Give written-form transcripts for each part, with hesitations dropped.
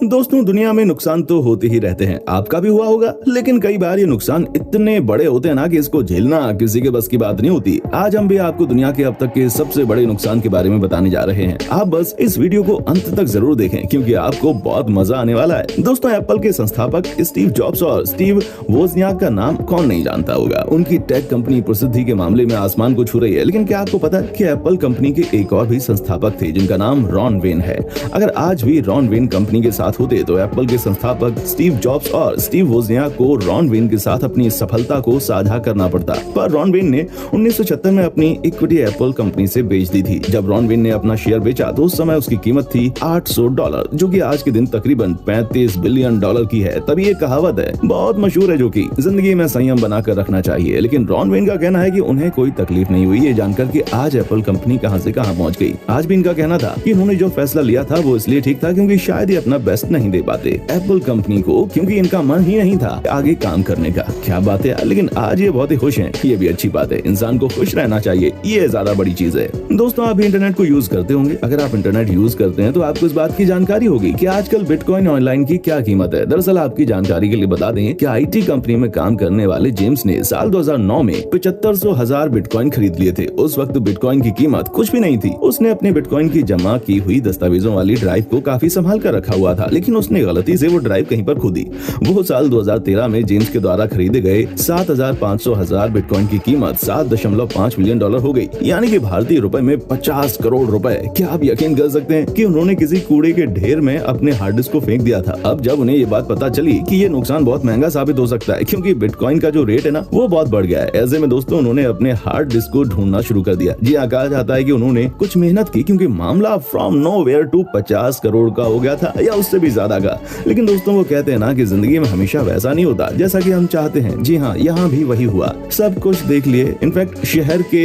दोस्तों, दुनिया में नुकसान तो होते ही रहते हैं, आपका भी हुआ होगा। लेकिन कई बार ये नुकसान इतने बड़े होते हैं ना कि इसको झेलना किसी के बस की बात नहीं होती। आज हम भी आपको दुनिया के अब तक के सबसे बड़े नुकसान के बारे में बताने जा रहे हैं। आप बस इस वीडियो को अंत तक जरूर देखें क्योंकि आपको बहुत मजा आने वाला है। दोस्तों, एप्पल के संस्थापक स्टीव जॉब्स और स्टीव वोजनियाक का नाम कौन नहीं जानता होगा। उनकी टेक कंपनी प्रसिद्धि के मामले में आसमान को छू रही है। लेकिन क्या आपको पता है कि एप्पल कंपनी के एक और भी संस्थापक थे जिनका नाम रॉन वेन है। अगर आज भी रॉन वेन कंपनी के साथ होते तो एप्पल के संस्थापक स्टीव जॉब्स और स्टीव वोजनियाक को रॉन वेन के साथ अपनी सफलता को साझा करना पड़ता। पर रॉन वेन ने 1976 में अपनी इक्विटी एप्पल कंपनी से बेच दी थी। जब रॉन वेन ने अपना शेयर बेचा तो उस समय उसकी कीमत थी $800, जो कि आज के दिन तकरीबन $35 बिलियन की है। तभी एक कहावत है, बहुत मशहूर है, जो कि जिंदगी में संयम बनाकर रखना चाहिए। लेकिन रॉन वेन का कहना है कि उन्हें कोई तकलीफ नहीं हुई ये जानकर कि आज एप्पल कंपनी कहां से कहां पहुंच गई। आज भी इनका कहना था कि उन्होंने जो फैसला लिया था वो इसलिए ठीक था क्योंकि शायद ये अपना बेस्ट नहीं दे पाते एप्पल कंपनी को, क्योंकि इनका मन ही नहीं था आगे काम करने का। क्या बात है, लेकिन आज ये बहुत ही खुश हैं। ये भी अच्छी बात है, इंसान को खुश रहना चाहिए, ये ज्यादा बड़ी चीज है। दोस्तों, आप इंटरनेट को यूज करते होंगे। अगर आप इंटरनेट यूज करते हैं तो आपको इस बात की जानकारी होगी कि आजकल बिटकॉइन ऑनलाइन की क्या कीमत है। दरअसल आपकी जानकारी के लिए बता दें कि आईटी कंपनी में काम करने वाले जेम्स ने साल 2009 में 75,000 बिटकॉइन खरीद लिए थे। उस वक्त बिटकॉइन की कीमत कुछ भी नहीं थी। उसने अपने बिटकॉइन की जमा की हुई दस्तावेजों वाली ड्राइव को काफी संभाल कर रखा हुआ था, लेकिन उसने गलती से वो ड्राइव कहीं पर खो दी। वो साल 2013 में जेम्स के द्वारा खरीदे गए 7,500,000 बिटकॉइन की कीमत $7.5 मिलियन हो गई, यानी कि भारतीय रुपए में 50 करोड़ रुपए। क्या आप यकीन कर सकते हैं कि उन्होंने किसी कूड़े के ढेर में अपने हार्ड डिस्क को फेंक दिया था। अब जब उन्हें ये बात पता चली कि ये नुकसान बहुत महंगा साबित हो सकता है क्योंकि बिटकॉइन का जो रेट है ना वो बहुत बढ़ गया है। ऐसे में दोस्तों उन्होंने अपने हार्ड डिस्क को ढूंढना शुरू कर दिया। जी हाँ, कहा जाता है कि उन्होंने कुछ मेहनत की क्योंकि मामला फ्रॉम नोवेयर टू 50 करोड़ का हो गया था या उससे भी ज्यादा का। लेकिन दोस्तों, वो कहते हैं ना कि जिंदगी में हमेशा वैसा नहीं होता जैसा कि हम चाहते हैं। जी हाँ, यहाँ भी वही हुआ। सब कुछ देख लिए। इनफैक्ट शहर के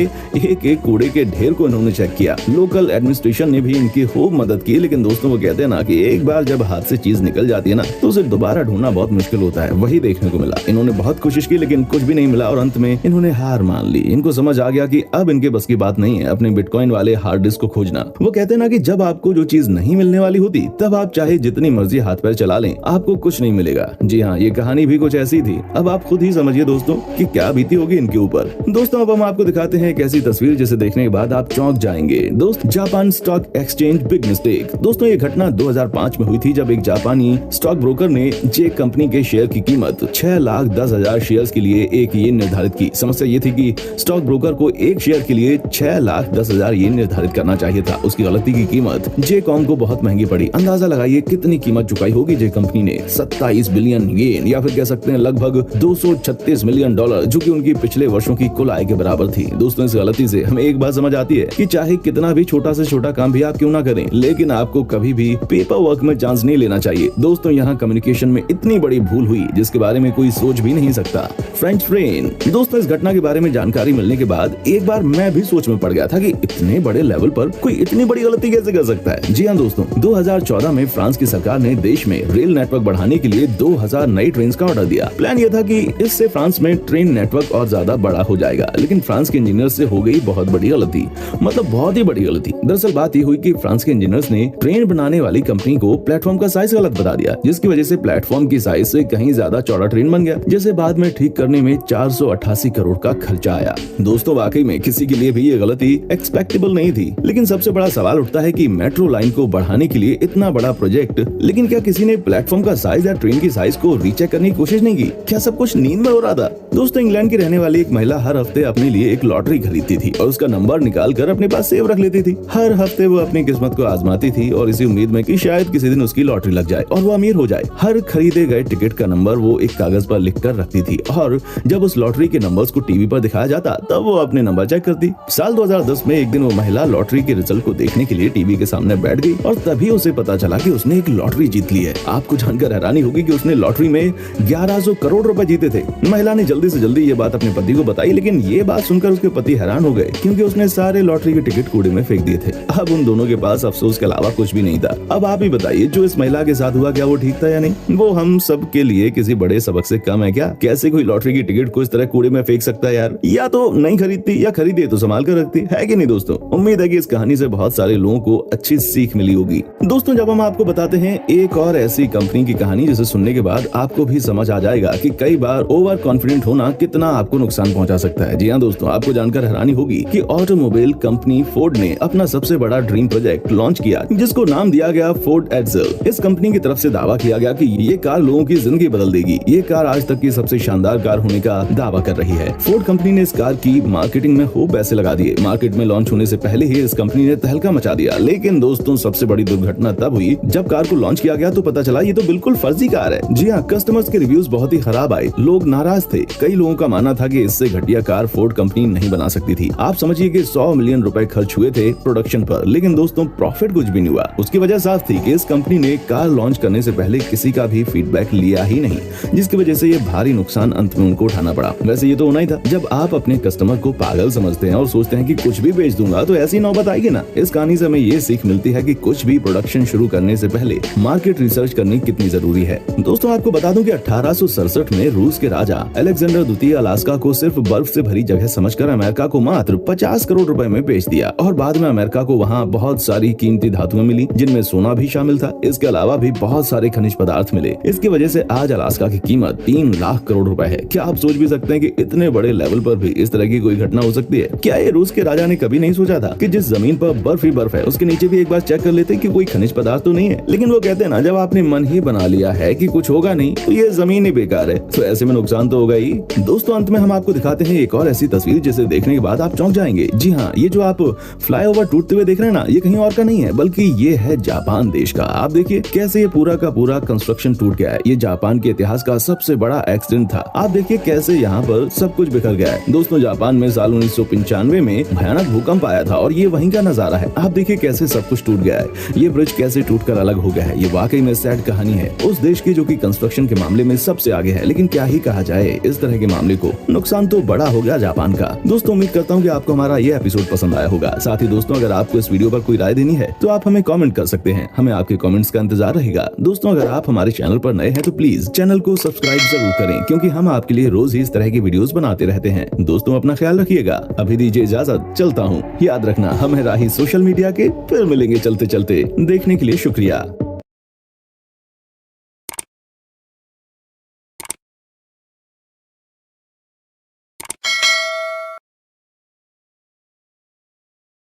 एक कूड़े के ढेर को इन्होंने चेक किया। लोकल एडमिनिस्ट्रेशन ने भी इनकी खूब मदद की। लेकिन दोस्तों, वो कहते हैं ना कि एक बार जब हाथ से चीज निकल जाती है ना तो उसे दोबारा ढूंढना बहुत मुश्किल होता है। वही देखने को मिला। इन्होंने बहुत कोशिश की लेकिन कुछ भी नहीं मिला और अंत में इन्होंने हार मान ली। इनको समझ आ गया कि अब इनके बस की बात नहीं है अपने बिटकॉइन वाले हार्ड डिस्क को खोजना। वो कहते हैं ना कि जब आपको जो चीज नहीं मिलने वाली होती तब आप चाहे जितनी मर्जी हाथ पैर चला लें, आपको कुछ नहीं मिलेगा। जी हाँ, ये कहानी भी कुछ ऐसी थी। अब आप खुद ही समझिए दोस्तों कि क्या बीती होगी इनके ऊपर। दोस्तों, अब हम आपको दिखाते हैं एक ऐसी तस्वीर जिसे देखने के बाद आप चौंक जाएंगे। दोस्त, Japan stock exchange big mistake. दोस्तों, ये घटना 2005 में हुई थी जब एक जापानी स्टॉक ब्रोकर ने जे कंपनी के शेयर की कीमत 6,10,000 शेयर के लिए एक येन निर्धारित की। समस्या ये थी कि स्टॉक ब्रोकर को एक शेयर के लिए 6,10,000 येन निर्धारित करना चाहिए था। उसकी गलती की कीमत जे कॉम को बहुत महंगी पड़ी। अंदाजा लगाइए कितनी कीमत चुकाई होगी जे कंपनी ने। 27 बिलियन येन या फिर कह सकते हैं लगभग $236 मिलियन, जो कि उनकी पिछले वर्षों की कुल आय के बराबर थी। दोस्तों, इस गलती से हमें एक बात समझ आती है कि चाहे कितना भी छोटा से छोटा काम भी आप क्यों ना करें, लेकिन आपको कभी भी पेपर वर्क में चांस नहीं लेना चाहिए। दोस्तों, यहाँ कम्युनिकेशन में इतनी बड़ी भूल हुई जिसके बारे में कोई सोच भी नहीं सकता। French train. दोस्तों, इस घटना के बारे में जानकारी मिलने के बाद एक बार मैं भी सोच में पड़ गया था कि इतने बड़े लेवल पर कोई इतनी बड़ी गलती कैसे कर सकता है। जी हाँ दोस्तों, 2014 में फ्रांस की सरकार ने देश में रेल नेटवर्क बढ़ाने के लिए 2000 नई ट्रेन का ऑर्डर दिया। प्लान यह था कि इससे फ्रांस में ट्रेन नेटवर्क और ज्यादा बड़ा हो जाएगा। लेकिन फ्रांस के इंजीनियर से हो गई बहुत बड़ी गलती, मतलब बहुत ही बड़ी गलती। दरअसल बात ये हुई कि फ्रांस के इंजीनियर्स ने ट्रेन बनाने वाली कंपनी को प्लेटफॉर्म का साइज गलत बता दिया, जिसकी वजह से प्लेटफॉर्म की साइज से कहीं ज्यादा चौड़ा ट्रेन बन गया, जिसे बाद में ठीक करने में 488 करोड़ का खर्चा आया। दोस्तों, वाकई में किसी के लिए भी ये गलती एक्सपेक्टेबल नहीं थी। लेकिन सबसे बड़ा सवाल उठता है कि मेट्रो लाइन को बढ़ाने के लिए इतना बड़ा प्रोजेक्ट, लेकिन क्या किसी ने प्लेटफॉर्म का साइज या ट्रेन की साइज को रीचेक करने की कोशिश नहीं की? क्या सब कुछ नींद में हो रहा था? दोस्तों, इंग्लैंड की रहने वाली एक महिला हर हफ्ते अपने लिए एक लॉटरी खरीदती थी और उसका नंबर निकाल कर अपने पास सेव रख लेती थी। हर हफ्ते वो अपनी किस्मत को आजमाती थी और इसी उम्मीद में कि शायद किसी दिन उसकी लॉटरी लग जाए और वो अमीर हो जाए। हर खरीदे गए टिकट का नंबर वो एक कागज पर लिख कर रखती थी और जब उस लॉटरी के नंबर्स को टीवी पर दिखाया जाता तब वो अपने नंबर चेक करती। साल 2010 में एक दिन वो महिला लॉटरी के रिजल्ट को देखने के लिए टीवी के सामने बैठ गई और तभी उसे पता चला कि उसने एक लॉटरी जीत ली है। आपको जानकर हैरानी होगी कि उसने लॉटरी में 1100 करोड़ रुपए जीते थे। महिला ने जल्दी से जल्दी ये बात अपने पति को बताई, लेकिन ये बात सुनकर उसके पति हैरान हो गए क्योंकि उसने सारे लॉटरी के टिकट कूड़े में फेंक दिए थे। अब उन दोनों के पास अफसोस के अलावा कुछ भी नहीं था। अब आप ही बताइए, जो इस महिला के साथ हुआ क्या वो ठीक था या नहीं? वो हम सब के लिए किसी बड़े सबक से कम है क्या? कैसे कोई लॉटरी की टिकट को इस तरह कूड़े में फेंक सकता है यार? या तो नहीं खरीदती या खरीदे तो संभाल कर रखती है कि नहीं दोस्तों? उम्मीद है कि इस कहानी से बहुत सारे लोगों को अच्छी सीख मिली होगी। दोस्तों, जब हम आपको बताते हैं एक और ऐसी कंपनी की कहानी जिसे सुनने के बाद आपको भी समझ आ जाएगा कि कई बार ओवर कॉन्फिडेंट होना कितना आपको नुकसान पहुंचा सकता है। जी हाँ दोस्तों, आपको जानकर हैरानी होगी कि ऑटोमोबाइल कंपनी फोर्ड ने अपना सबसे बड़ा ड्रीम प्रोजेक्ट लॉन्च किया जिसको नाम दिया गया फोर्ड एड्सल। इस कंपनी की तरफ से दावा किया गया कि ये कार लोगों की जिंदगी बदल देगी। ये कार आज तक की सबसे शानदार कार होने का दावा कर रही है। फोर्ड कंपनी ने इस कार की मार्केटिंग में खूब पैसे लगा दिए। मार्केट में लॉन्च होने से पहले ही इस कंपनी ने तहलका मचा दिया। लेकिन दोस्तों, सबसे बड़ी दुर्घटना तब हुई जब कार को लॉन्च किया गया तो पता चला ये तो बिल्कुल फर्जी कार है। जी हाँ, कस्टमर्स के रिव्यूज बहुत ही खराब आए। लोग नाराज थे। कई लोगों का मानना था कि इससे घटिया कार फोर्ड कंपनी नहीं बना सकती थी। आप समझिए कि 100 मिलियन रुपए खर्च हुए थे प्रोडक्शन पर, लेकिन दोस्तों प्रॉफिट कुछ भी नहीं हुआ। उसकी वजह साफ थी कि इस कंपनी ने कार लॉन्च करने से पहले किसी का भी फीडबैक लिया ही नहीं, जिसकी वजह से ये भारी नुकसान अंत में उनको उठाना पड़ा। वैसे ये तो होना ही था। जब आप अपने कस्टमर को पागल समझते हैं और सोचते हैं कि कुछ भी बेच दूंगा तो ऐसी नौबत आएगी ना। इस कहानी से हमें ये सीख मिलती है कि कुछ भी प्रोडक्शन शुरू करने से पहले मार्केट रिसर्च करनी कितनी जरूरी है। दोस्तों, आपको बता दूं कि 1867 में रूस के राजा अलेक्जेंडर द्वितीय अलास्का को सिर्फ बर्फ से भरी जगह समझकर अमेरिका को मात्र 50 करोड़ रुपए में बेच दिया और बाद में अमेरिका को वहाँ बहुत सारी कीमती धातुएं मिली जिनमें सोना भी शामिल था। इसके अलावा भी बहुत सारे खनिज पदार्थ मिले। इसकी वजह से आज अलास्का की कीमत 3 लाख करोड़ रुपए है। क्या आप सोच भी सकते हैं कि इतने बड़े लेवल पर भी इस तरह की कोई घटना हो सकती है? क्या ये रूस के राजा ने कभी नहीं सोचा था कि जिस जमीन पर बर्फ ही बर्फ है उसके नीचे भी एक बार चेक कर लेते कि कोई खनिज पदार्थ तो नहीं है? लेकिन वो कहते हैं ना, जब आपने मन ही बना लिया है कि कुछ होगा नहीं तो ये जमीन ही बेकार है, तो ऐसे में नुकसान तो होगा ही। दोस्तों, अंत में हम आपको दिखाते हैं एक और ऐसी तस्वीर जिसे देखने के बाद आप चौंक जाएंगे। जी हाँ, ये जो आप फ्लाईओवर टूटते हुए देख रहे हैं ना, ये कहीं और का नहीं है बल्कि ये है जापान देश का। आप देखिए कैसे ये पूरा का पूरा कंस्ट्रक्शन टूट गया है। ये जापान के इतिहास का सबसे बड़ा एक्सीडेंट था। आप देखिए कैसे यहाँ पर सब कुछ बिखर गया है। दोस्तों, जापान में साल 1995 में भयानक भूकंप आया था और ये वहीं का नजारा है। आप देखिए कैसे सब कुछ टूट गया है। ये ब्रिज कैसे टूटकर अलग हो गया है। ये वाकई में सैड कहानी है उस देश की जो कि कंस्ट्रक्शन के मामले में सबसे आगे है। लेकिन क्या ही कहा जाए, इस तरह के मामले को नुकसान तो बड़ा हो गया जापान का। दोस्तों, उम्मीद करता हूँ कि आपको हमारा ये एपिसोड पसंद आया होगा। साथ ही दोस्तों, अगर आपको इस वीडियो पर कोई राय देनी है तो आप हमें कमेंट कर सकते हैं। हमें आपके कमेंट्स का इंतजार रहेगा। दोस्तों, अगर आप हमारे चैनल पर नए हैं तो प्लीज चैनल को सब्सक्राइब जरूर करें, क्योंकि हम आपके लिए रोज ही इस तरह की वीडियोस बनाते रहते हैं। दोस्तों, अपना ख्याल रखिएगा। अभी दीजिए इजाजत, चलता हूँ। याद रखना, हम हैं राही सोशल मीडिया के। फिर मिलेंगे चलते चलते। देखने के लिए शुक्रिया।